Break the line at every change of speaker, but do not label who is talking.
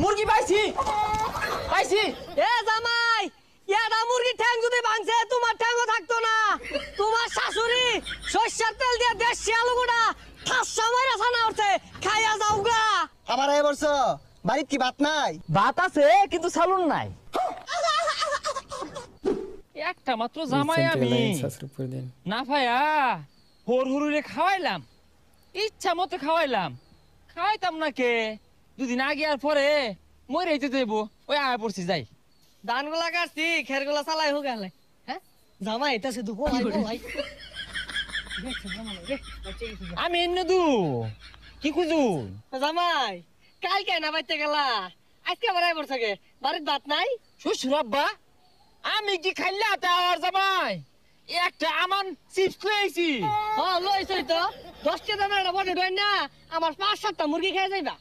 মুরগি পাইছি পাইছি।
এ জামাই, এটা মুরগি ঠ্যাং যদি ভাঙছে তোমার ঠ্যাংও থাকতো না। তোমার শাশুড়ি সরষের তেল দিয়ে দেশি আলু গোটা ঠাসা মাইরা ছানা উঠছে, খাইয়া যাও গা।
আবার এই বর্ষ বাড়িত কি ভাত নাই?
ভাত আছে কিন্তু সালুন নাই। একটা মাত্র জামাই আমি না ভাইয়া হর হরুরে খাওয়াইলাম, ইচ্ছা মতো খাওয়াইলাম, খাওয়াইতাম না কে দুদিন আগে আর পরে মরে যেতে দেব। ওই আয় পড়ছি যাই।
ধানগুলা কাটছি, খেরগুলা চালাই হোক গেলে। হ্যাঁ জামাই এটা শুধু ভাই
আমি এনে দু কি খুঁজু
জামাই কালকে না বাইতে গেলা, আজকে আবার আইবর থাকে বাড়ির ভাত নাই।
শ্বশুর আব্বা আমি কি খাইলা তার জামাই একটা আমান চিপস লইছি।
হ্যাঁ লইছই তো, 10 টা দানা বড় ডয় না আমার 5-7টা মুরগি খেয়ে যাইবা।